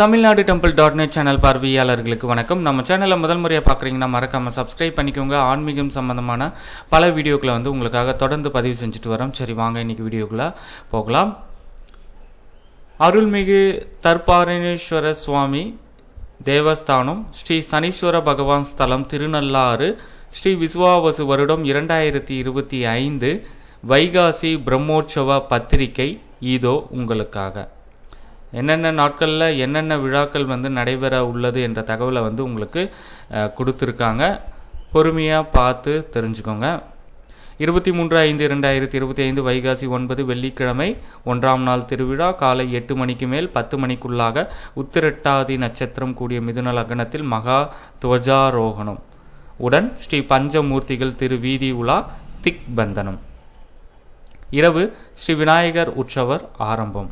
Tamil Nadu டெம்பிள்.net channel பார்வையாளர்களுக்கு வணக்கம். நம்ம சேனலை முதல் முறையாக பார்க்குறீங்கன்னா மறக்காமல் சப்ஸ்கிரைப் பண்ணிக்கோங்க. ஆன்மீகம் சம்பந்தமான பல வீடியோக்களை உங்களுக்காக தொடர்ந்து பதிவு செஞ்சுட்டு வரோம். சரி, வாங்க இன்னைக்கு வீடியோக்குள்ளே போகலாம். அருள்மிகு தர்பாரணேஸ்வர சுவாமி தேவஸ்தானம், ஸ்ரீ சனீஸ்வர பகவான் ஸ்தலம், திருநள்ளாறு, ஸ்ரீ விஸ்வாவசு வருடம் 2025 வைகாசி பிரம்மோற்சவ பத்திரிகை இதோ உங்களுக்காக. என்னென்ன நாட்களில் என்னென்ன விழாக்கள் நடைபெற உள்ளது என்ற தகவலை உங்களுக்கு கொடுத்துருக்காங்க. பொறுமையாக பார்த்து தெரிஞ்சுக்கோங்க. 23/5/2025 வைகாசி 9 வெள்ளிக்கிழமை 1ஆம் நாள் திருவிழா. காலை 8 மணிக்கு மேல் 10 மணிக்குள்ளாக உத்திரட்டாதி நட்சத்திரம் கூடிய மிதுன லக்னத்தில் மகா துவஜாரோகணம் உடன் ஸ்ரீ பஞ்சமூர்த்திகள் திரு வீதி உலா திக்பந்தனம். இரவு ஸ்ரீ விநாயகர் உற்சவர் ஆரம்பம்.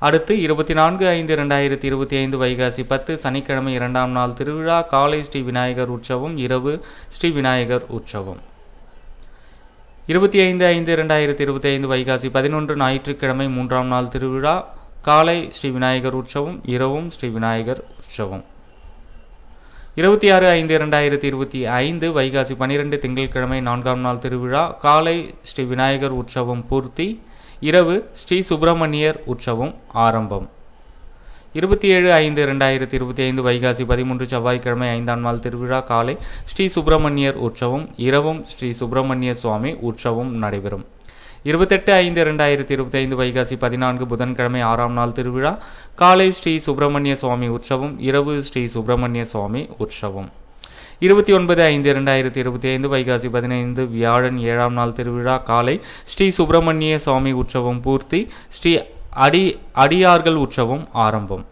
அடுத்து 24/5/2025 வைகாசி 10 சனிக்கிழமை 2ஆம் நாள் திருவிழா. காலை ஸ்ரீ விநாயகர் உற்சவம், இரவு ஸ்ரீ விநாயகர் உற்சவம். 25/5/2025 வைகாசி 11 ஞாயிற்றுக்கிழமை 3ஆம் நாள் திருவிழா. காலை ஸ்ரீ விநாயகர் உற்சவம், இரவும் ஸ்ரீ விநாயகர் உற்சவம். 26/5/2025 வைகாசி 12 திங்கட்கிழமை 4ஆம் நாள் திருவிழா. காலை ஸ்ரீ விநாயகர் உற்சவம் பூர்த்தி, இரவு ஸ்ரீ சுப்பிரமணியர் உற்சவம் ஆரம்பம். 27/5/2025 வைகாசி 13 செவ்வாய்க்கிழமை 5ஆம் நாள் திருவிழா. காலை ஸ்ரீ சுப்பிரமணியர் உற்சவம், இரவும் ஸ்ரீ சுப்பிரமணிய சுவாமி உற்சவம் நடைபெறும். 28/5/2025 வைகாசி 14 புதன்கிழமை 6ஆம் நாள் திருவிழா. காலை ஸ்ரீ சுப்பிரமணிய சுவாமி உற்சவம், இரவு ஸ்ரீ சுப்பிரமணிய சுவாமி உற்சவம். 29/5/2025 வைகாசி 15 வியாழன் 7ஆம் நாள் திருவிழா. காலை ஸ்ரீ சுப்பிரமணிய சுவாமி உற்சவம் பூர்த்தி, ஸ்ரீ அடியார்கள் உற்சவம் ஆரம்பம்.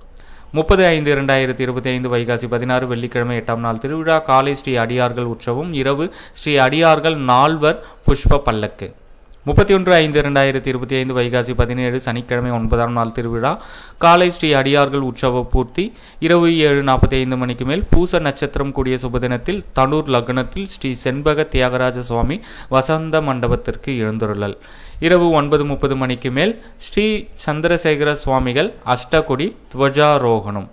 30/5/2025 வைகாசி 16 வெள்ளிக்கிழமை 8ஆம் நாள் திருவிழா. காலை ஸ்ரீ அடியார்கள் உற்சவம், இரவு ஸ்ரீ அடியார்கள் நால்வர் புஷ்ப பல்லக்கு. 31/5/2025 வைகாசி 17 சனிக்கிழமை 9ஆம் நாள் திருவிழா. காலை ஸ்ரீ அடியார்கள் உற்சவ பூர்த்தி, இரவு 7:45 மணிக்கு மேல் பூச நட்சத்திரம் கூடிய சுபதினத்தில் தனூர் லக்னத்தில் ஸ்ரீ செண்பக தியாகராஜ சுவாமி வசந்த மண்டபத்திற்கு எழுந்துள்ளல். இரவு 9:30 மணிக்கு மேல் ஸ்ரீ சந்திரசேகர சுவாமிகள் அஷ்டகொடி துவஜாரோகணம்.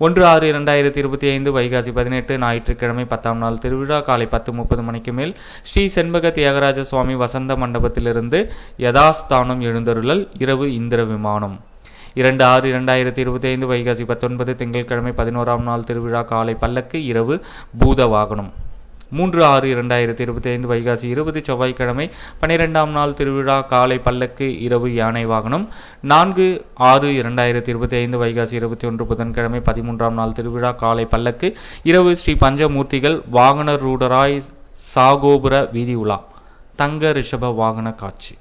1/6/2025 வைகாசி 18 ஞாயிற்றுக்கிழமை 10ஆம் நாள் திருவிழா. காலை 10:30 மணிக்கு மேல் ஸ்ரீ செண்பக தியாகராஜ சுவாமி வசந்த மண்டபத்திலிருந்து யதாஸ்தானம் எழுந்தருளல். இரவு இந்திர விமானம். 2/6/2025 வைகாசி 19 திங்கட்கிழமை 11ஆம் நாள் திருவிழா. காலை பல்லக்கு, இரவு பூத வாகனம். 3/6/2025 வைகாசி 20 செவ்வாய்க்கிழமை 12ஆம் நாள் திருவிழா. காலை பல்லக்கு, இரவு யானை வாகனம். 4/6/2025 வைகாசி 21 புதன்கிழமை 13ஆம் நாள் திருவிழா. காலை பல்லக்கு, இரவு ஸ்ரீ பஞ்சமூர்த்திகள் வாகன ரூடராய் சாகோபுர வீதி உலா தங்க ரிஷப வாகன காட்சி.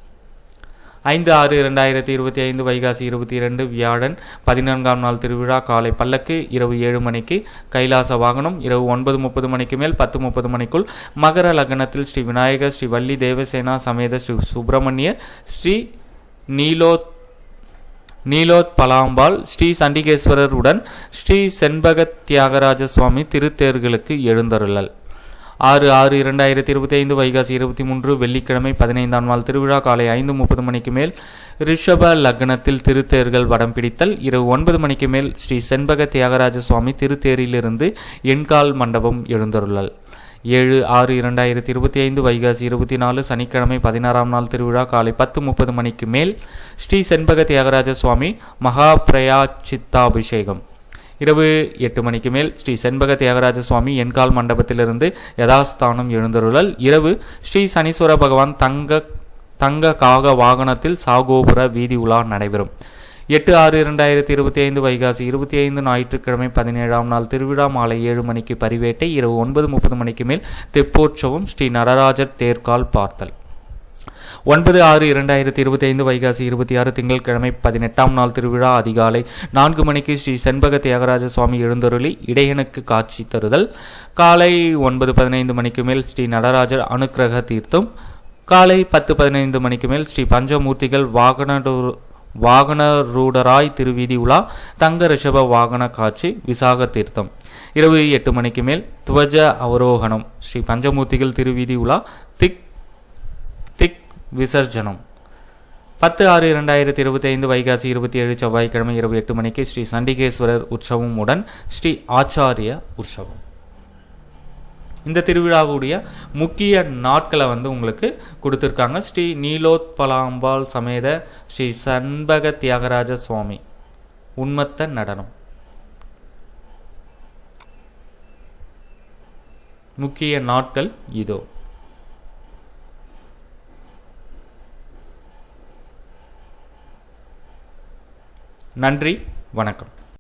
5/6/2025 வைகாசி 22 வியாழன் 14ஆம் நாள் திருவிழா. காலை பல்லக்கு, இரவு 7 மணிக்கு கைலாச வாகனம். இரவு 9:30 மணிக்கு மேல் 10:30 மணிக்குள் மகர லக்னத்தில் ஸ்ரீ விநாயகர், ஸ்ரீ வள்ளி தேவசேனா சமேத ஸ்ரீ சுப்பிரமணிய, ஸ்ரீ நீலோத் பலாம்பாள், ஸ்ரீ சண்டிகேஸ்வரர் உடன் ஸ்ரீ செண்பக தியாகராஜ சுவாமி திருத்தேர்களுக்கு எழுந்தருளல். 6/6/2025 வைகாசி 23 வெள்ளிக்கிழமை 15ஆம் நாள் திருவிழா. காலை 5:30 மணிக்கு மேல் ரிஷப லக்னத்தில் திருத்தேர்கள் வடம் பிடித்தல். இரவு 9 மணிக்கு மேல் ஸ்ரீ செண்பக தியாகராஜ சுவாமி திருத்தேரிலிருந்து எண்கால் மண்டபம் எழுந்தருளல். 7/6/2025 வைகாசி 24 சனிக்கிழமை 16ஆம் நாள் திருவிழா. காலை 10:30 மணிக்கு மேல் ஸ்ரீ செண்பக தியாகராஜ சுவாமி மகா பிரயாச்சித்தாபிஷேகம். இரவு 8 மணிக்கு மேல் ஸ்ரீ செண்பக தியாகராஜ சுவாமி எண்கால் மண்டபத்திலிருந்து யதாஸ்தானம் எழுந்தருளல். இரவு ஸ்ரீ சனீஸ்வர பகவான் தங்க காக வாகனத்தில் சாகோபுர வீதி உலா நடைபெறும். 8/6/2025 வைகாசி 25 ஞாயிற்றுக்கிழமை 17ஆம் நாள் திருவிழா. மாலை 7 மணிக்கு பரிவேட்டை. இரவு 9:30 மணிக்கு மேல் தெப்போற்சவம், ஸ்ரீ நடராஜர் தேர்கால் பார்த்தல். 9/6/2025 வைகாசி 26 திங்கட்கிழமை 18ஆம் நாள் திருவிழா. அதிகாலை 4 மணிக்கு ஸ்ரீ செண்பக தியாகராஜ சுவாமி எழுந்தருளி இடையனுக்கு காட்சி தருதல். காலை 9:15 மணிக்கு மேல் ஸ்ரீ நடராஜர் அனுக்கிரக தீர்த்தம். காலை 10:15 மணிக்கு மேல் ஸ்ரீ பஞ்சமூர்த்திகள் வாகனரூடராய் திருவீதி உலா தங்க ரிஷப வாகன காட்சி விசாக தீர்த்தம். இரவு 8 மணிக்கு மேல் துவஜ அவரோகணம், ஸ்ரீ பஞ்சமூர்த்திகள் திருவீதி உலா திக் விசர்ஜனம். 10/6/2025 வைகாசி 27 செவ்வாய்க்கிழமை இரவு 8 மணிக்கு ஸ்ரீ சண்டிகேஸ்வரர் உற்சவம் உடன் ஸ்ரீ ஆச்சாரிய உற்சவம். இந்த திருவிழாவுடைய முக்கிய நாட்களை உங்களுக்கு கொடுத்துருக்காங்க. ஸ்ரீ நீலோத்பலாம்பாள் சமேத ஸ்ரீ சண்பக தியாகராஜ சுவாமி உன்மத்த நடனம். முக்கிய நாட்கள் இதோ. நன்றி, வணக்கம்.